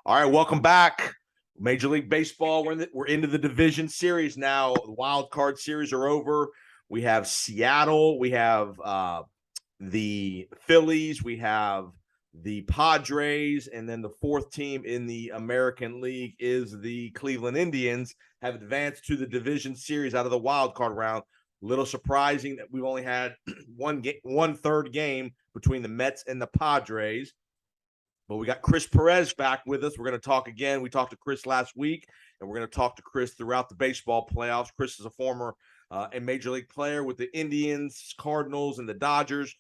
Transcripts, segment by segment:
All right, welcome back. Major League Baseball. We're into the division series now. The wild card series are over. We have Seattle. We have the Phillies. We have the Padres, and then the fourth team in the American League is the Cleveland Indians. Have advanced to the division series out of the wild card round. Little surprising that we've only had one third game between the Mets and the Padres. But we got Chris Perez back with us. We're going to talk again. We talked to Chris last week, and we're going to talk to Chris throughout the baseball playoffs. Chris is a former and major league player with the Indians, Cardinals, and the Dodgers.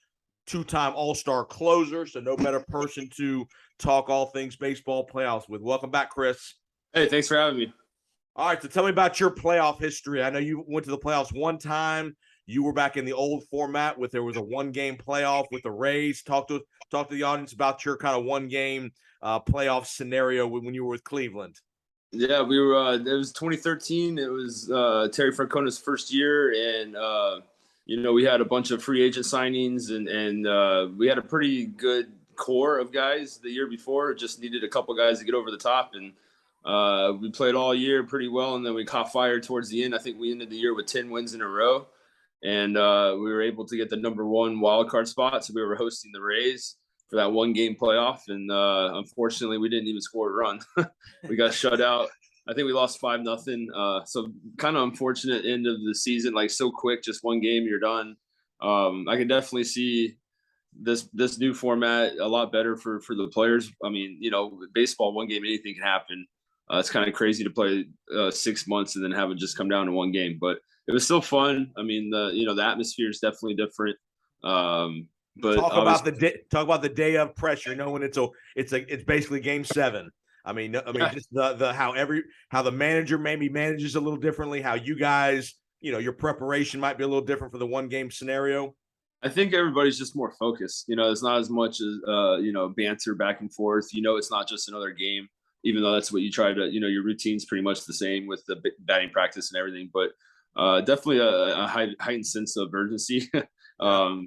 Two-time all-star closer, so no better person to talk all things baseball playoffs with. Welcome back, Chris. Hey, thanks for having me. All right, so tell me about your playoff history. I know you went to the playoffs one time. You were back in the old format with there was a one-game playoff with the Rays. Talk to the audience about your kind of one-game playoff scenario when you were with Cleveland. Yeah, we were. It was 2013. It was Terry Francona's first year, and we had a bunch of free agent signings, and we had a pretty good core of guys the year before. Just needed a couple guys to get over the top, and we played all year pretty well, and then we caught fire towards the end. I think we ended the year with 10 wins in a row. And we were able to get the number one wild card spot. So we were hosting the Rays for that one game playoff. And unfortunately, we didn't even score a run. We got shut out. I think we lost 5-0. So kind of unfortunate end of the season, like so quick, just one game, you're done. I can definitely see this new format a lot better for the players. I mean, baseball, one game, anything can happen. It's kind of crazy to play 6 months and then have it just come down to one game. But it was still fun. I mean, the atmosphere is definitely different. But talk about the day of pressure. When it's basically game 7. I mean, just how the manager maybe manages a little differently. How you guys, your preparation might be a little different for the one game scenario. I think everybody's just more focused. It's not as much as banter back and forth. It's not just another game, even though that's what you try to. Your routine's pretty much the same with the batting practice and everything, but. Definitely a heightened sense of urgency. That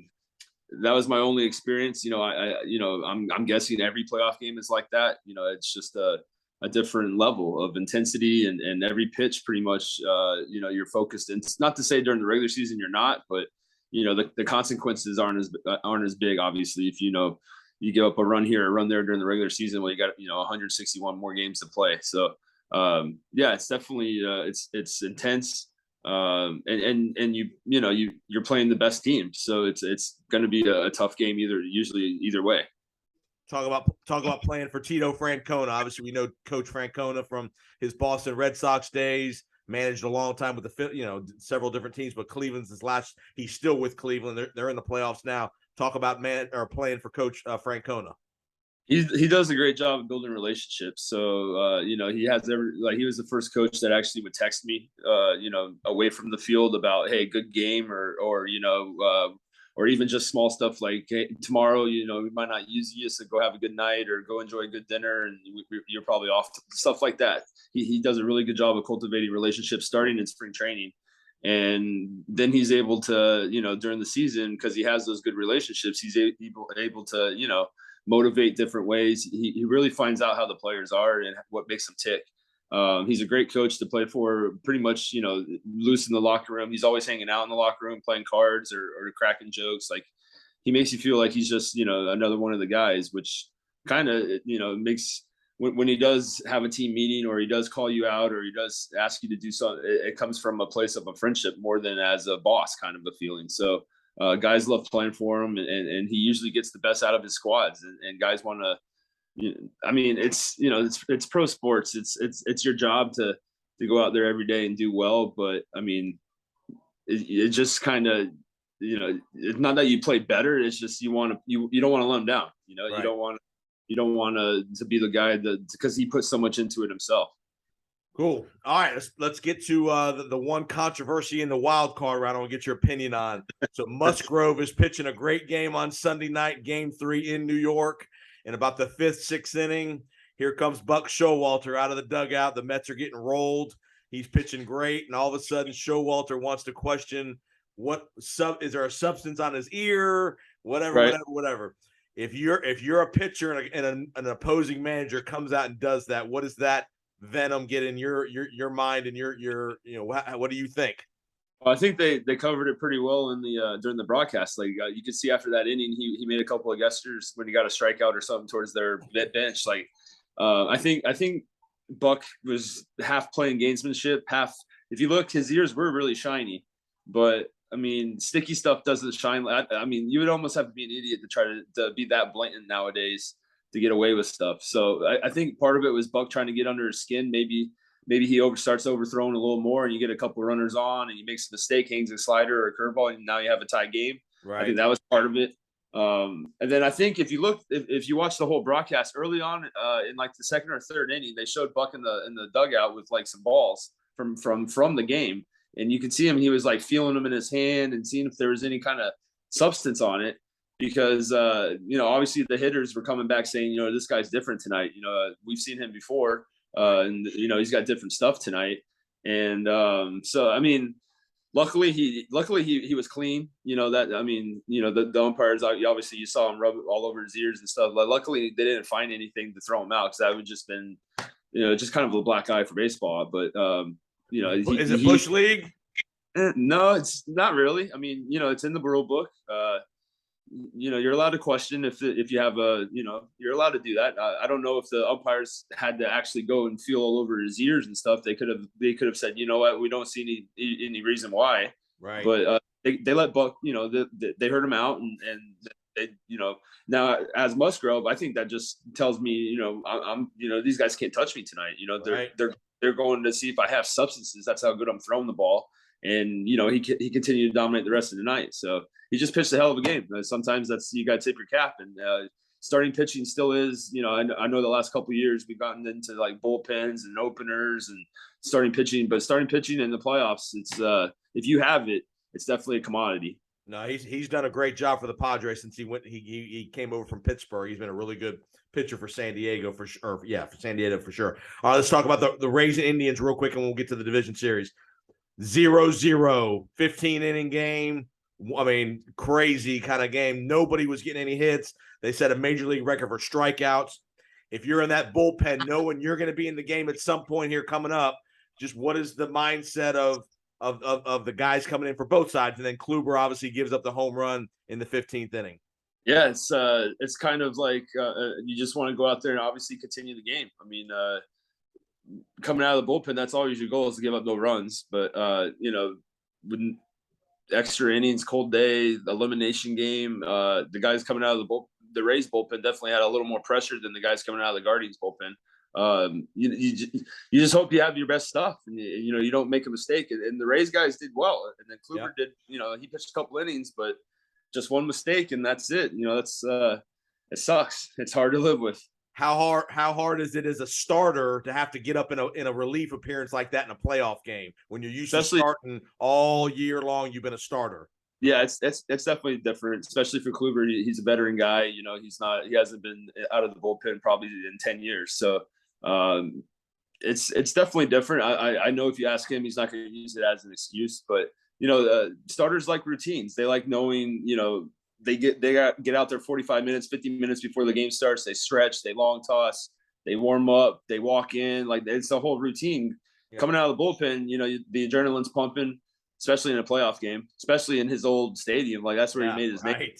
was my only experience. I'm guessing every playoff game is like that. It's just a different level of intensity, and every pitch pretty much, you're focused. And it's not to say during the regular season you're not, but the consequences aren't as big. Obviously, if you give up a run here, a run there during the regular season, well, you got 161 more games to play. So it's definitely it's intense. And you're playing the best team, so it's going to be a tough game either way. Talk about playing for Tito Francona. Obviously, we know Coach Francona from his Boston Red Sox days. Managed a long time with several different teams, but Cleveland's he's still with Cleveland. They're in the playoffs now. Talk about playing for Coach Francona. He does a great job of building relationships. So, he has he was the first coach that actually would text me, away from the field about, hey, good game or even just small stuff like, hey, tomorrow, we might not use you, so go have a good night or go enjoy a good dinner. And you're probably off, stuff like that. He does a really good job of cultivating relationships starting in spring training. And then he's able to, during the season, because he has those good relationships, he's able to, motivate different ways. He really finds out how the players are and what makes them tick. He's a great coach to play for, pretty much, loose in the locker room. He's always hanging out in the locker room, playing cards or cracking jokes. Like, he makes you feel like he's just, another one of the guys, which kind of, makes when he does have a team meeting or he does call you out or he does ask you to do something, it comes from a place of a friendship more than as a boss kind of a feeling. So, guys love playing for him, and he usually gets the best out of his squads, and guys want to. I mean, it's pro sports. It's your job to go out there every day and do well. But I mean, it just kind of, it's not that you play better. It's just you don't want to let him down. Right. You don't want to be the guy because he put so much into it himself. Cool. All right, let's get to the one controversy in the wild card round. I want to get your opinion on. So Musgrove is pitching a great game on Sunday night, Game 3 in New York. In about the 5th, 6th inning, here comes Buck Showalter out of the dugout. The Mets are getting rolled. He's pitching great, and all of a sudden, Showalter wants to question is there a substance on his ear? Whatever. If you're a pitcher and an opposing manager comes out and does that, what does that venom get in your mind and your what do you think? Well, I think they covered it pretty well in the during the broadcast. Like you could see after that inning, he made a couple of gestures when he got a strikeout or something towards their bench. Like I think Buck was half playing gamesmanship, half. If you look, his ears were really shiny, but I mean, sticky stuff doesn't shine. I mean, you would almost have to be an idiot to try to be that blatant nowadays to get away with stuff. So I think part of it was Buck trying to get under his skin. Maybe he starts overthrowing a little more, and you get a couple of runners on, and he makes a mistake, hangs a slider or a curveball, and now you have a tie game. Right. I think that was part of it. And then I think if you watch the whole broadcast early on in like the second or third inning, they showed Buck in the dugout with like some balls from the game, and you could see him. He was like feeling them in his hand and seeing if there was any kind of substance on it, because obviously the hitters were coming back saying, this guy's different tonight. We've seen him before. And he's got different stuff tonight, and so I mean, luckily he was clean. The umpires, obviously you saw him rub it all over his ears and stuff. But luckily they didn't find anything to throw him out, because that would just been just kind of a black eye for baseball. But is it Bush League? No, it's not really. I mean, it's in the rule book. You're allowed to question if you have you're allowed to do that. I don't know if the umpires had to actually go and feel all over his ears and stuff. They could have said, you know what, we don't see any reason why. Right. But they let Buck, they heard him out, and they, now as Musgrove, I think that just tells me, I'm these guys can't touch me tonight. They're going to see if I have substances. That's how good I'm throwing the ball. And he continued to dominate the rest of the night. So he just pitched a hell of a game. Sometimes you got to tip your cap. And starting pitching still is. I know the last couple of years we've gotten into like bullpens and openers and starting pitching. But starting pitching in the playoffs, it's if you have it, it's definitely a commodity. No, he's done a great job for the Padres since he came over from Pittsburgh. He's been a really good pitcher for San Diego for sure. For San Diego for sure. All right, let's talk about the Rays and Indians real quick, and we'll get to the division series. 0-0, 15-inning game. I mean, crazy kind of game. Nobody was getting any hits. They set a major league record for strikeouts. If you're in that bullpen, knowing you're going to be in the game at some point here coming up, just what is the mindset of the guys coming in for both sides? And then Kluber obviously gives up the home run in the 15th inning. Yeah, it's kind of like you just want to go out there and obviously continue the game. I mean, coming out of the bullpen, that's always your goal, is to give up no runs. But when extra innings, cold day, elimination game, the guys coming out of the Rays bullpen definitely had a little more pressure than the guys coming out of the Guardians bullpen. You just hope you have your best stuff, and you don't make a mistake. And the Rays guys did well, and then Kluber did. He pitched a couple innings, but just one mistake, and that's it. It sucks. It's hard to live with. How hard is it as a starter to have to get up in a relief appearance like that in a playoff game when you're used to starting all year long? You've been a starter. Yeah, it's definitely different, especially for Kluber. He's a veteran guy. He hasn't been out of the bullpen probably in 10 years. So it's definitely different. I know if you ask him, he's not going to use it as an excuse. But starters like routines. They like knowing they get out there 45 minutes, 50 minutes before the game starts. They stretch, they long toss, they warm up, they walk in. Like, it's a whole routine. Yeah. Coming out of the bullpen, the adrenaline's pumping, especially in a playoff game, especially in his old stadium. Like, that's where he made his name,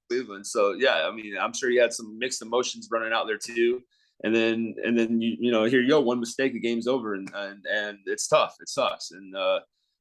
Cleveland. So yeah, I mean, I'm sure he had some mixed emotions running out there too. And then here you go, one mistake, the game's over, and it's tough. It sucks. And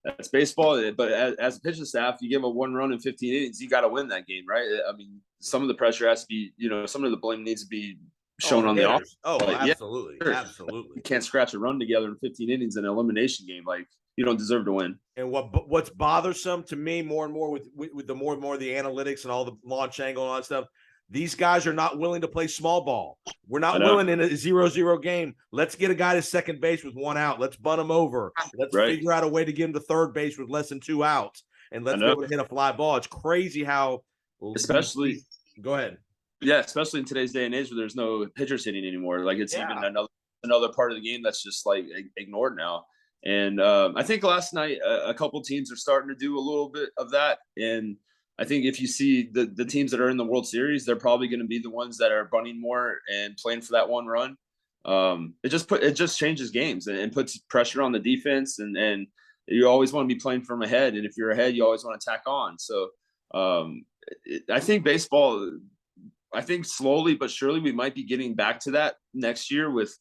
that's baseball, but as a pitching staff, you give a one run in 15 innings, you got to win that game, right? I mean, some of the pressure has to be, some of the blame needs to be shown on the offense. Oh, absolutely, sure. Absolutely. You can't scratch a run together in 15 innings in an elimination game. Like, you don't deserve to win. And what's bothersome to me more and more with the more and more of the analytics and all the launch angle and all that stuff, these guys are not willing to play small ball. We're not willing in a 0-0 game. Let's get a guy to second base with one out. Let's bunt him over. Let's figure out a way to get him to third base with less than 2 outs. And let's be able to hit a fly ball. It's crazy how – especially – go ahead. Yeah, especially in today's day and age where there's no pitchers hitting anymore. Like, it's even another part of the game that's just, like, ignored now. And I think last night a couple teams are starting to do a little bit of that. And I think if you see the teams that are in the World Series, they're probably going to be the ones that are bunting more and playing for that one run. It just changes games and puts pressure on the defense, and you always want to be playing from ahead. And if you're ahead, you always want to tack on. So I think baseball, I think slowly but surely we might be getting back to that next year with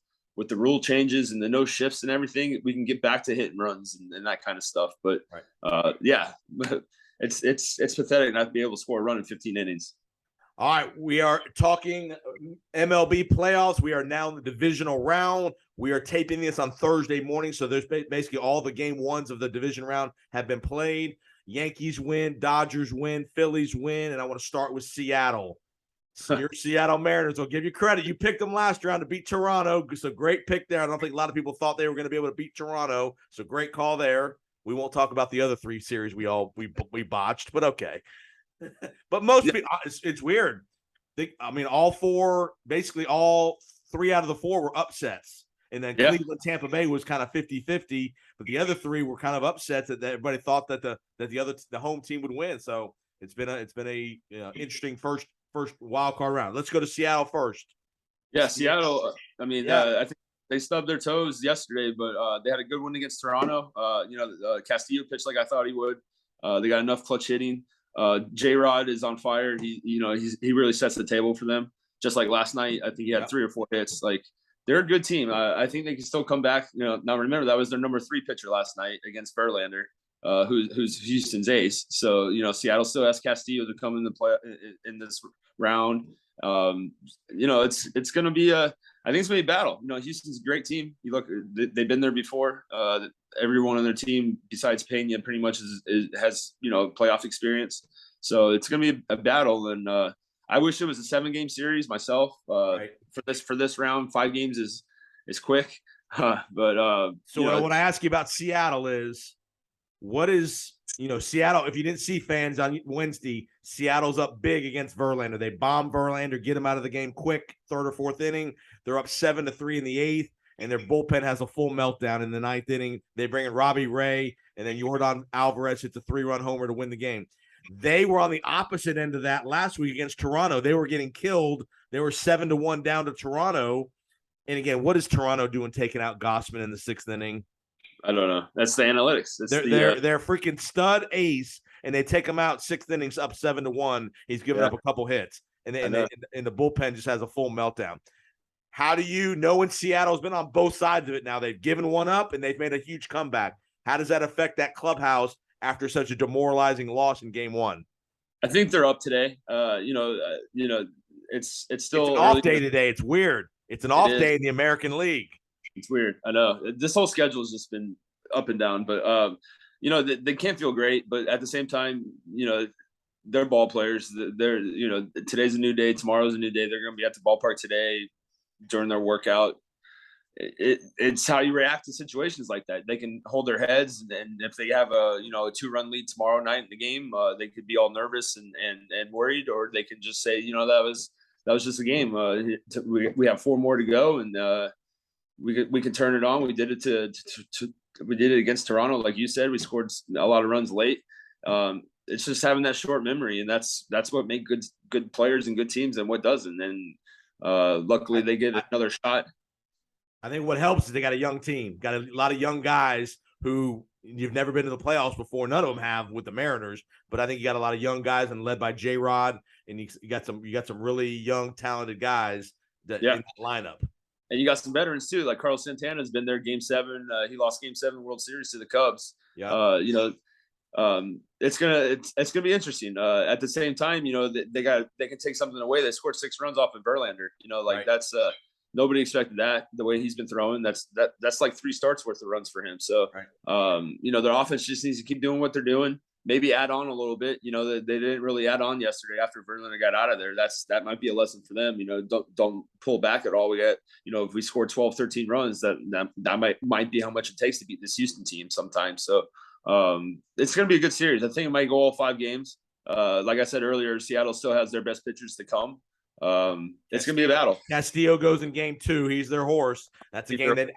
the rule changes and the no shifts and everything. We can get back to hitting runs and that kind of stuff. But yeah, it's pathetic not to be able to score a run in 15 innings. All right, we are talking MLB playoffs. We are now in the divisional round. We are taping this on Thursday morning, so there's basically all the game ones of the division round have been played. Yankees win, Dodgers win, Phillies win, and I want to start with Seattle. So your Seattle Mariners, I'll give you credit. You picked them last round to beat Toronto. It's a great pick there. I don't think a lot of people thought they were going to be able to beat Toronto. So great call there. We won't talk about the other three series we botched, but okay. But most people, it's weird. All three out of the four were upsets. And then Cleveland, Tampa Bay was kind of 50-50, but the other three were kind of upsets that everybody thought that the home team would win. So it's been a interesting first wild card round. Let's go to Seattle first. Yeah, Seattle. I think they stubbed their toes yesterday, but they had a good one against Toronto. Castillo pitched like I thought he would. They got enough clutch hitting. J-Rod is on fire. He really sets the table for them. Just like last night, I think he had 3 or 4 hits. Like, they're a good team. I think they can still come back. Now remember that was their number 3 pitcher last night against Verlander, who's Houston's ace. So Seattle still has Castillo to come in the play in this round. It's going to be I think it's going to be a battle. Houston's a great team. You look, they've been there before. Everyone on their team besides Pena pretty much has playoff experience. So it's going to be a battle, and I wish it was a 7-game series myself. For this round, 5 games is quick. But what I ask you about Seattle is, what is Seattle? If you didn't see fans on Wednesday, Seattle's up big against Verlander. They bomb Verlander, get him out of the game quick, 3rd or 4th inning. They're up 7-3 in the 8th. And their bullpen has a full meltdown in the 9th inning. They bring in Robbie Ray, and then Yordan Alvarez hits a 3-run homer to win the game. They were on the opposite end of that last week against Toronto. They were getting killed. They were 7-1 down to Toronto. And again, what is Toronto doing taking out Gossman in the 6th inning? I don't know. That's the analytics. They're freaking stud ace, and they take him out 6th innings up 7-1. He's given up a couple hits, and the bullpen just has a full meltdown. How do you know when Seattle's been on both sides of it now? They've given one up and they've made a huge comeback. How does that affect that clubhouse after such a demoralizing loss in game 1? I think they're up today. It's still an off day today. It's weird. It's an off day in the American League. It's weird. I know this whole schedule has just been up and down, but they can't feel great. But at the same time, they're ball players. They're today's a new day. Tomorrow's a new day. They're going to be at the ballpark today during their workout. It's how you react to situations like that. They can hold their heads, and if they have a 2-run lead tomorrow night in the game, they could be all nervous and worried, or they can just say, that was just a game. We have 4 more to go, and we can turn it on. We did it we did it against Toronto, like you said. We scored a lot of runs late. It's just having that short memory, and that's what makes good players and good teams, and what doesn't. And luckily, they get another shot. I think what helps is they got a young team, got a lot of young guys who you've never been to the playoffs before. None of them have with the Mariners, but I think you got a lot of young guys and led by J-Rod, and you got some really young, talented guys in that lineup. And you got some veterans too, like Carlos Santana has been there Game 7. He lost Game 7 World Series to the Cubs. Yeah. It's gonna be interesting. At the same time, they can take something away. They scored 6 runs off of Verlander. That's nobody expected that. The way he's been throwing, that's like 3 starts worth of runs for him. So, their offense just needs to keep doing what they're doing. Maybe add on a little bit. They didn't really add on yesterday after Verlander got out of there. That might be a lesson for them. Don't pull back at all. We got, if we score 12, 13 runs, that might be how much it takes to beat this Houston team sometimes. So it's going to be a good series. I think it might go all 5 games. Like I said earlier, Seattle still has their best pitchers to come. It's going to be a battle. Castillo goes in game 2. He's their horse. That's a game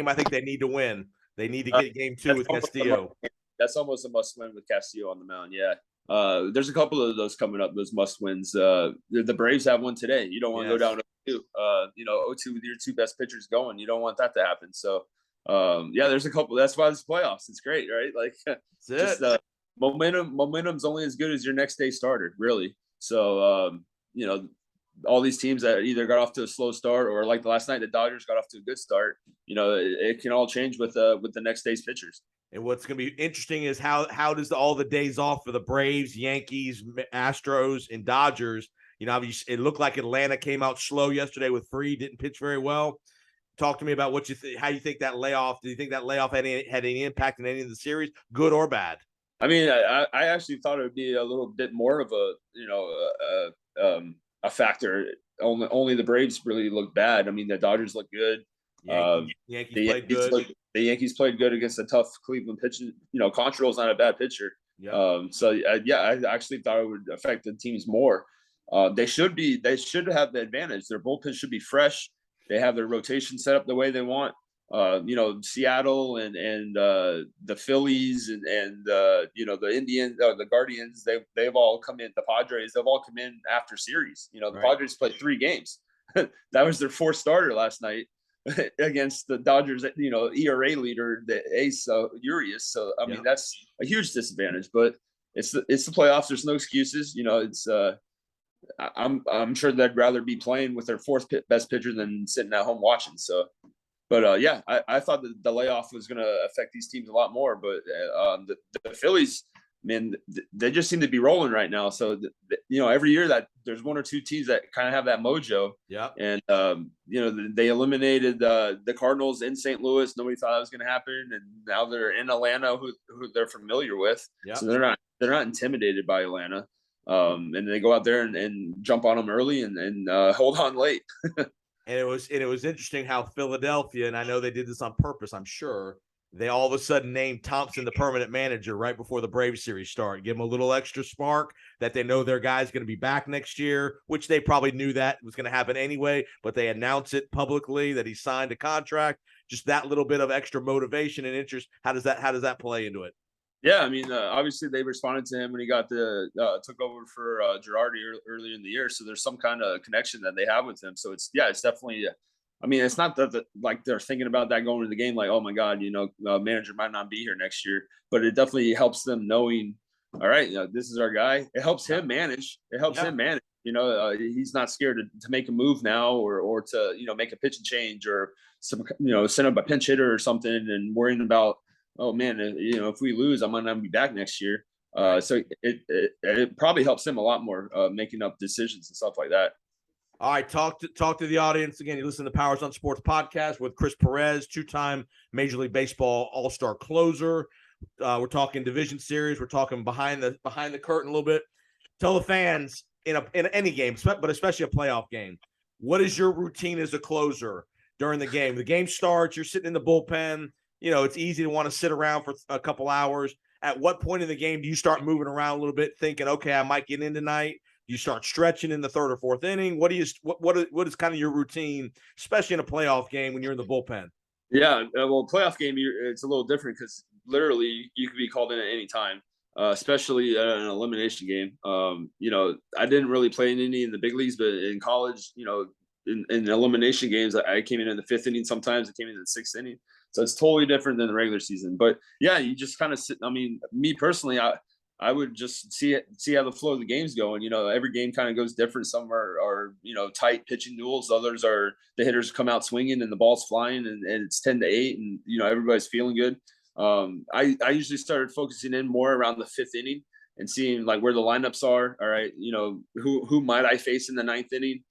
I think they need to win. They need to get game 2 with Castillo. That's almost a must win with Castillo on the mound. Yeah. there's a couple of those coming up, those must wins. The Braves have one today. You don't want to go down 0-2. 0-2 with your two best pitchers going. You don't want that to happen. So, there's a couple. That's why it's playoffs. It's great, right? Like, just momentum's only as good as your next day starter, really. So, all these teams that either got off to a slow start or like last night, the Dodgers got off to a good start. It can all change with the next day's pitchers. And what's going to be interesting is how does all the days off for the Braves, Yankees, Astros, and Dodgers. It looked like Atlanta came out slow yesterday with Fried, didn't pitch very well. Talk to me about what you think. How you think that layoff? Do you think that layoff had any impact in any of the series, good or bad? I mean, I actually thought it would be a little bit more of a factor. Only the Braves really looked bad. I mean, the Dodgers look good. Yankees played good. The Yankees played good against a tough Cleveland pitcher. Contral's not a bad pitcher. Yeah. I actually thought it would affect the teams more. They should have the advantage. Their bullpen should be fresh. They have their rotation set up the way they want. Seattle and the Phillies and the Indians, the Guardians, they've all come in. The Padres, they've all come in after series. The Padres played 3 games. That was their 4th starter last night against the Dodgers, ERA leader, the ace, Urias. So I mean, that's a huge disadvantage. But it's the playoffs. There's no excuses. I'm sure they'd rather be playing with their 4th best pitcher than sitting at home watching. So. But I thought that the layoff was going to affect these teams a lot more. But the Phillies, man, they just seem to be rolling right now. So every year that there's 1 or 2 teams that kind of have that mojo. Yeah. And they eliminated the Cardinals in St. Louis. Nobody thought that was going to happen, and now they're in Atlanta, who they're familiar with. Yeah. So they're not intimidated by Atlanta. And they go out there and jump on them early and hold on late. And it was interesting how Philadelphia, and I know they did this on purpose, I'm sure, they all of a sudden named Thompson the permanent manager right before the Braves series start. Give them a little extra spark that they know their guy's going to be back next year, which they probably knew that was going to happen anyway, but they announce it publicly that he signed a contract. Just that little bit of extra motivation and interest. How does that play into it? Yeah, I mean, obviously they responded to him when he got took over for Girardi earlier in the year. So there's some kind of connection that they have with him. So it's definitely. I mean, it's not that like they're thinking about that going into the game, like, oh my God, manager might not be here next year. But it definitely helps them knowing, all right, this is our guy. It helps him manage. Him manage. He's not scared to make a move now or to make a pitching change or send up a pinch hitter or something and worrying about. Oh man, if we lose, I might not be back next year. So it probably helps him a lot more making up decisions and stuff like that. All right, talk to the audience again. You listen to Powers on Sports podcast with Chris Perez, 2-time Major League Baseball All-Star closer. We're talking division series. We're talking behind the curtain a little bit. Tell the fans in any game, but especially a playoff game, what is your routine as a closer during the game? The game starts. You're sitting in the bullpen. It's easy to want to sit around for a couple hours. At what point in the game do you start moving around a little bit, thinking, okay, I might get in tonight? Do you start stretching in the 3rd or 4th inning? What is kind of your routine, especially in a playoff game when you're in the bullpen? Yeah, well, playoff game, it's a little different because literally you could be called in at any time, especially an elimination game. I didn't really play in any in the big leagues, but in college, in elimination games, I came in the 5th inning. Sometimes I came in the 6th inning. So it's totally different than the regular season. But yeah, you just kind of sit. I mean, me personally, I would just see how the flow of the game's going. Every game kind of goes different. Some are tight pitching duels. Others are the hitters come out swinging and the ball's flying and it's 10-8 and everybody's feeling good. I usually started focusing in more around the 5th inning and seeing like where the lineups are. All right, who might I face in the 9th inning?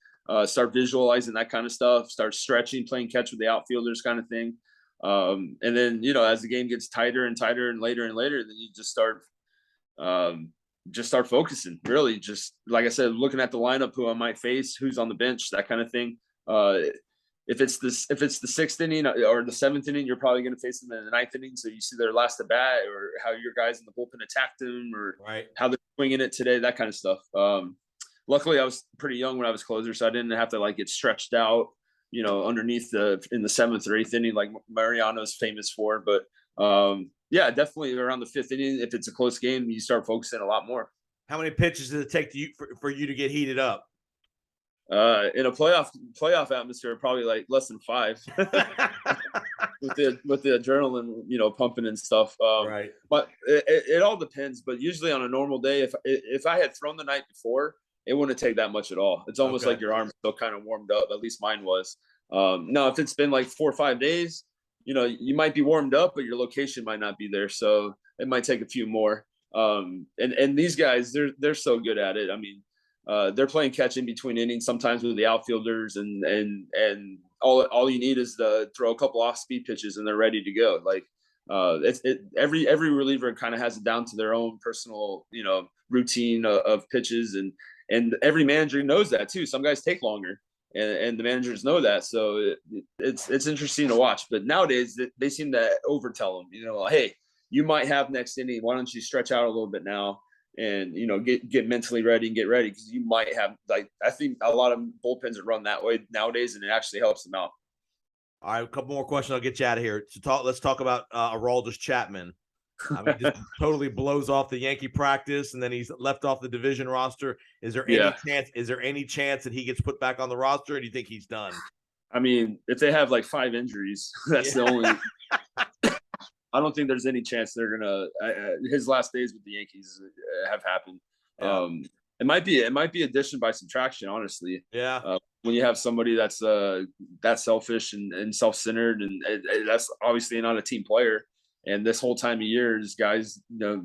Start visualizing that kind of stuff. Start stretching, playing catch with the outfielders, kind of thing. And then, as the game gets tighter and tighter and later, then you just start focusing, really. Just like I said, looking at the lineup, who I might face, who's on the bench, that kind of thing. If it's the 6th inning or the 7th inning, you're probably going to face them in the 9th inning. So you see their last at bat or how your guys in the bullpen attacked them or how they're swinging it today, that kind of stuff. Luckily I was pretty young when I was closer, so I didn't have to like get stretched out, underneath in the 7th or 8th inning, like Mariano's famous for. But definitely around the 5th inning, if it's a close game, you start focusing a lot more. How many pitches does it take for you to get heated up? In a playoff atmosphere, probably like less than 5 with the adrenaline, pumping and stuff. Right. But it all depends. But usually on a normal day, if I had thrown the night before, it wouldn't take that much at all. It's almost like your arm's still kind of warmed up. At least mine was. Now, if it's been like 4 or 5 days, you might be warmed up, but your location might not be there. So it might take a few more. And these guys, they're so good at it. I mean, they're playing catch in between innings sometimes with the outfielders, and all you need is to throw a couple off speed pitches and they're ready to go. Like every reliever kind of has it down to their own personal routine of pitches, and every manager knows that too. Some guys take longer, and the managers know that. So it's interesting to watch. But nowadays they seem to overtell them. Hey, you might have next inning. Why don't you stretch out a little bit now? And get mentally ready and get ready, because you might have, like, I think a lot of bullpens are run that way nowadays, and it actually helps them out. All right, a couple more questions. I'll get you out of here. Let's talk about Aroldis Chapman. I mean, just totally blows off the Yankee practice, and then he's left off the division roster. Is there any chance? Is there any chance that he gets put back on the roster, or do you think he's done? I mean, if they have like 5 injuries, that's the only. I don't think there's any chance they're gonna. His last days with the Yankees have happened. Yeah. It might be addition by subtraction, honestly. Yeah. When you have somebody that's that selfish and self-centered, and that's obviously not a team player. And this whole time of year, is guys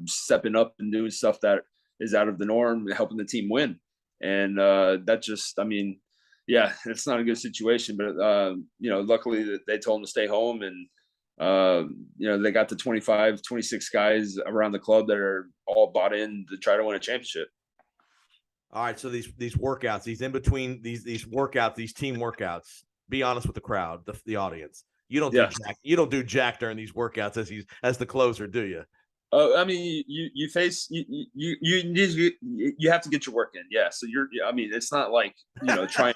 stepping up and doing stuff that is out of the norm, helping the team win. And that just, I mean, yeah, it's not a good situation. But luckily they told him to stay home, and they got the 25, 26 guys around the club that are all bought in to try to win a championship. All right. So these workouts, these in between these workouts, these team workouts, be honest with the crowd, the audience. You don't do jack during these workouts as the closer, do you? I mean, you have to get your work in. Yeah. So it's not like, trying,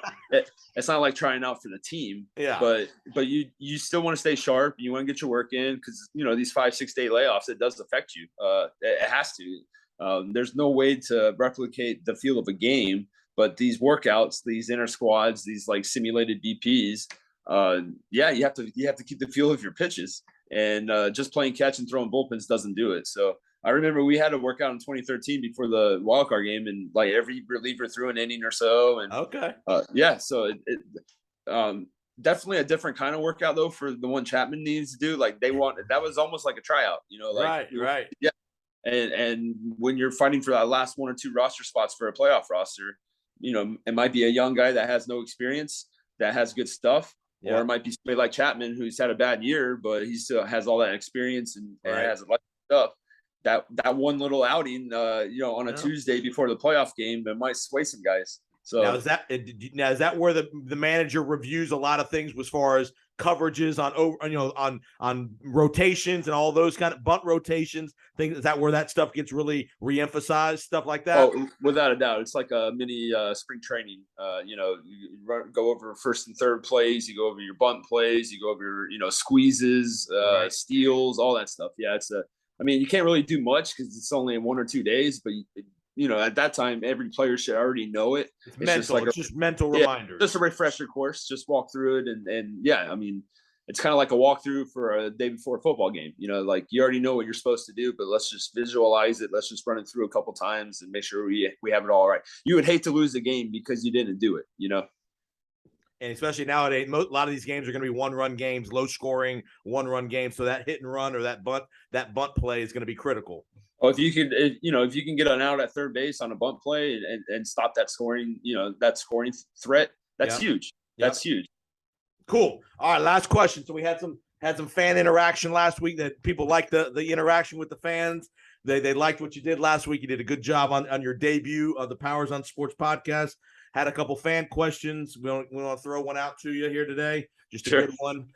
it's not like trying out for the team. Yeah. But you still want to stay sharp. You want to get your work in, because, these 5-6 day layoffs, it does affect you. It has to. There's no way to replicate the feel of a game, but these workouts, these inner squads, these like simulated BPs, you have to keep the feel of your pitches. And just playing catch and throwing bullpens doesn't do it. So I remember we had a workout in 2013 before the wildcard game, and like every reliever threw an inning or so. And so it definitely a different kind of workout though for the one Chapman needs to do. Like that was almost like a tryout, right. Yeah. And when you're fighting for that last 1 or 2 roster spots for a playoff roster, it might be a young guy that has no experience, that has good stuff. Yeah. Or it might be somebody like Chapman, who's had a bad year, but he still has all that experience and has a lot of stuff. That one little outing, on a Tuesday before the playoff game, it might sway some guys. So now is that where the manager reviews a lot of things as far as coverages on rotations and all those kind of bunt rotations things? Is that where that stuff gets really reemphasized, stuff like that? Oh, without a doubt, it's like a mini spring training. You go over first and third plays, you go over your bunt plays, you go over your squeezes, steals, all that stuff. Yeah, you can't really do much because it's only in 1 or 2 days, but at that time, every player should already know it. It's mental. Just mental reminders. Just a refresher course. Just walk through it, and it's kind of like a walkthrough for a day before a football game. Like you already know what you're supposed to do, but let's just visualize it. Let's just run it through a couple times and make sure we have it all right. You would hate to lose the game because you didn't do it. And especially nowadays, a lot of these games are going to be 1-run games, low scoring 1-run games. So that hit and run or that bunt play is going to be critical. Oh, if you can get an out at third base on a bunt play and stop that scoring threat, that's huge. That's huge. Cool. All right, last question. So we had some fan interaction last week that people liked the interaction with the fans. They liked what you did last week. You did a good job on your debut of the Powers on Sports podcast. Had a couple fan questions. We want to throw one out to you here today. Just a good one.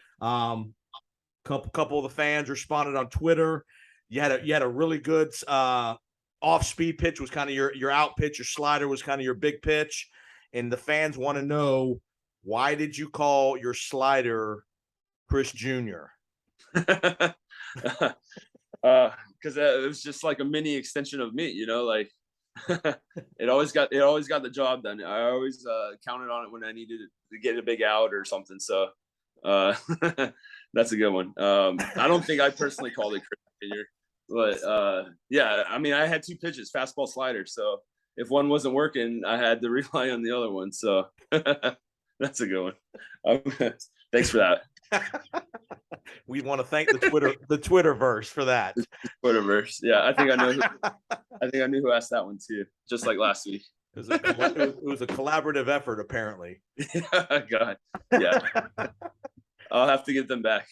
Couple of the fans responded on Twitter. You had a really good off speed pitch was kind of your out pitch. Your slider was kind of your big pitch, and the fans want to know, why did you call your slider Chris Jr.? Because it was just like a mini extension of me. It always got the job done. I always counted on it when I needed to get a big out or something. So that's a good one. I don't think I personally called it failure, but yeah, I mean, I had 2 pitches, fastball, slider. So if one wasn't working, I had to rely on the other one. So that's a good one. Thanks for that. We want to thank the Twitterverse for that. Twitterverse. Yeah, I think I knew who asked that one too, just like last week. It was a collaborative effort, apparently. God, yeah. I'll have to get them back.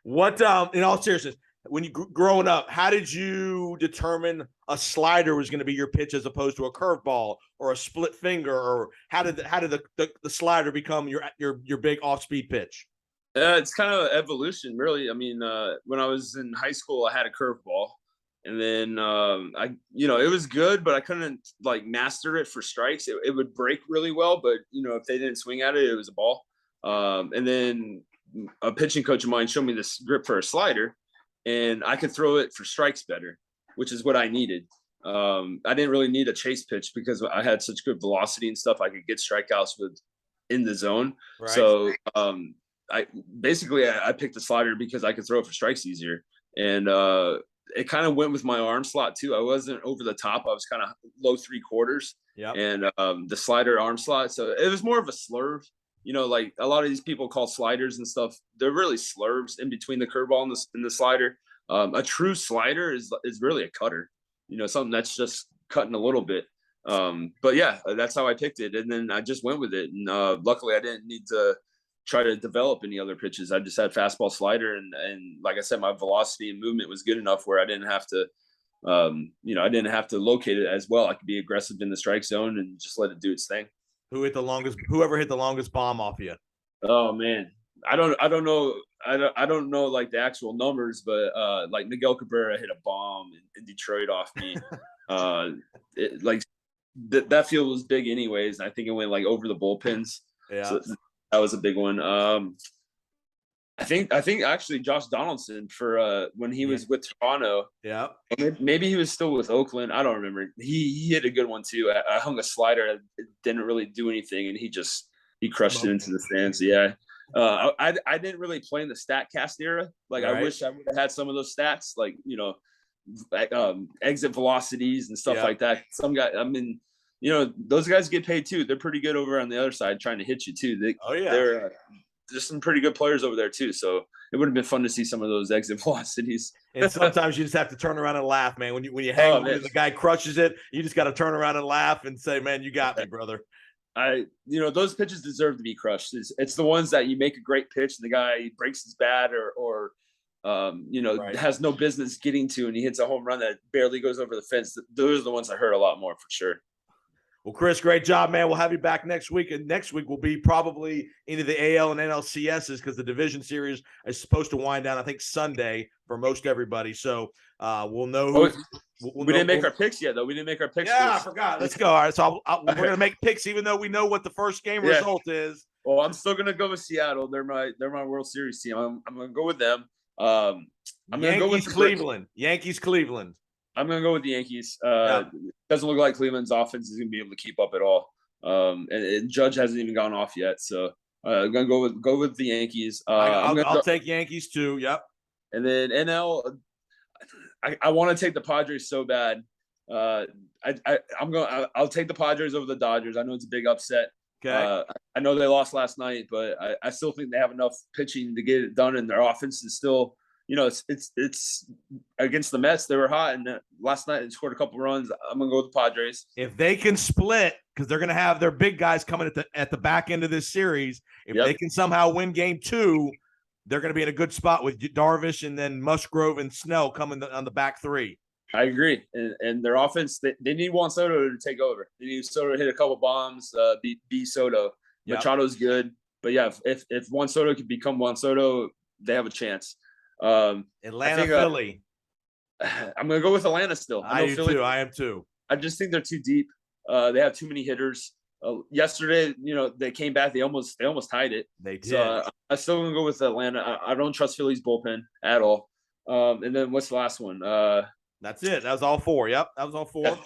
What, in all seriousness, when you growing up, how did you determine a slider was going to be your pitch as opposed to a curveball or a split finger, or how did the slider become your big off speed pitch? It's kind of evolution, really. I mean, when I was in high school, I had a curveball, and then it was good, but I couldn't like master it for strikes. It would break really well, but if they didn't swing at it, it was a ball. And then a pitching coach of mine showed me this grip for a slider, and I could throw it for strikes better, which is what I needed. I didn't really need a chase pitch because I had such good velocity and stuff. I could get strikeouts with in the zone. Right. So I picked the slider because I could throw it for strikes easier. And it kind of went with my arm slot too. I wasn't over the top. I was kind of low 3/4. Yeah. And the slider arm slot. So it was more of a slurve. Like a lot of these people call sliders and stuff, they're really slurves in between the curveball and the slider. A true slider is really a cutter, something that's just cutting a little bit. But yeah, that's how I picked it. And then I just went with it. And luckily I didn't need to try to develop any other pitches. I just had fastball, slider. And like I said, my velocity and movement was good enough where I didn't have to, I didn't have to locate it as well. I could be aggressive in the strike zone and just let it do its thing. Whoever hit the longest bomb off you? Oh man, I don't know. I don't know like the actual numbers, but like Miguel Cabrera hit a bomb in Detroit off me. That field was big anyways. I think it went like over the bullpens. Yeah, so that was a big one. I think actually Josh Donaldson for when he was with Toronto. Yeah, maybe he was still with Oakland. I don't remember. He hit a good one too. I hung a slider. It didn't really do anything, and he crushed it into the stands. Yeah. I didn't really play in the StatCast era. Like right. I wish I would have had some of those stats, like exit velocities and stuff like that. Some guy, I mean, those guys get paid too. They're pretty good over on the other side trying to hit you too. There's some pretty good players over there too. So it would have been fun to see some of those exit velocities. And sometimes you just have to turn around and laugh, man. When you hang and the guy crushes it, you just got to turn around and laugh and say, "Man, you got me, brother." Those pitches deserve to be crushed. It's the ones that you make a great pitch and the guy breaks his bat or has no business getting to, and he hits a home run that barely goes over the fence. Those are the ones I hurt a lot more for sure. Well, Chris, great job, man. We'll have you back next week. And next week will be probably into the AL and NLCSs because the division series is supposed to wind down, I think, Sunday for most everybody. So we'll know. We didn't make our picks yet, though. We didn't make our picks. Yeah, I forgot. Let's go. All right. So we're going to make picks even though we know what the first game result is. Well, I'm still going to go with Seattle. They're my World Series team. I'm going to go with them. I'm going to go with Cleveland. Yankees, Cleveland. I'm going to go with the Yankees. It doesn't look like Cleveland's offense is going to be able to keep up at all. And Judge hasn't even gone off yet. So I'm going to go with the Yankees. I'll take Yankees too. Yep. And then NL, I want to take the Padres so bad. I'll take the Padres over the Dodgers. I know it's a big upset. Okay. I know they lost last night, but I still think they have enough pitching to get it done, and their offense is still – it's against the Mets. They were hot, and last night they scored a couple runs. I'm gonna go with the Padres if they can split, because they're gonna have their big guys coming at the back end of this series. If they can somehow win Game 2, they're gonna be in a good spot with Darvish and then Musgrove and Snell coming on the back three. I agree, and their offense they need Juan Soto to take over. They need Soto to hit a couple bombs. Be Soto. Machado's good, but yeah, if Juan Soto could become Juan Soto, they have a chance. Atlanta, Philly. I'm gonna go with Atlanta still. I am too. I just think they're too deep. They have too many hitters. Yesterday, they came back. They almost tied it. They did. So I'm still gonna go with Atlanta. I don't trust Philly's bullpen at all. And then what's the last one? That's it. That was all 4. Yep, that was all 4.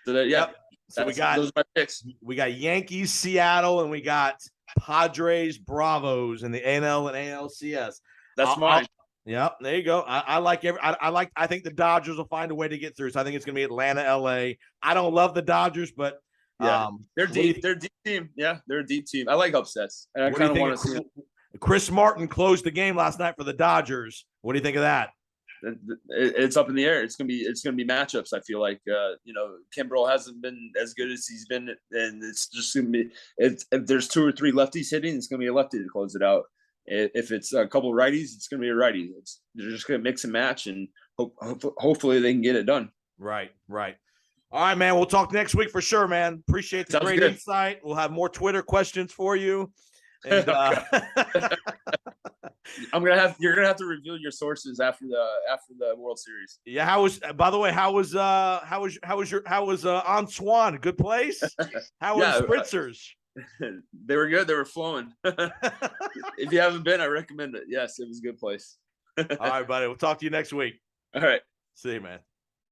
Yep. So those are my picks. We got Yankees, Seattle, and we got Padres, Bravos in the NL and ALCS. That's mine. Yep, there you go. I think the Dodgers will find a way to get through. So I think it's going to be Atlanta, LA. I don't love the Dodgers, but they're deep. They're a deep team. Yeah, they're a deep team. I like upsets, and I kind of want to see. Chris Martin closed the game last night for the Dodgers. What do you think of that? It's up in the air. It's gonna be matchups. I feel like Kimbrel hasn't been as good as he's been, and it's just gonna be. If there's 2 or 3 lefties hitting, it's gonna be a lefty to close it out. If it's a couple of righties, it's gonna be a righty. They're just gonna mix and match, and hopefully they can get it done. Right. All right, man. We'll talk next week for sure, man. Appreciate the great insight. We'll have more Twitter questions for you. And, you're gonna have to reveal your sources after the World Series. Yeah. How was Antoine? Good place. How was Spritzers? They were good. They were flowing. If you haven't been, I recommend it. Yes, it was a good place. All right, buddy. We'll talk to you next week. All right. See you, man.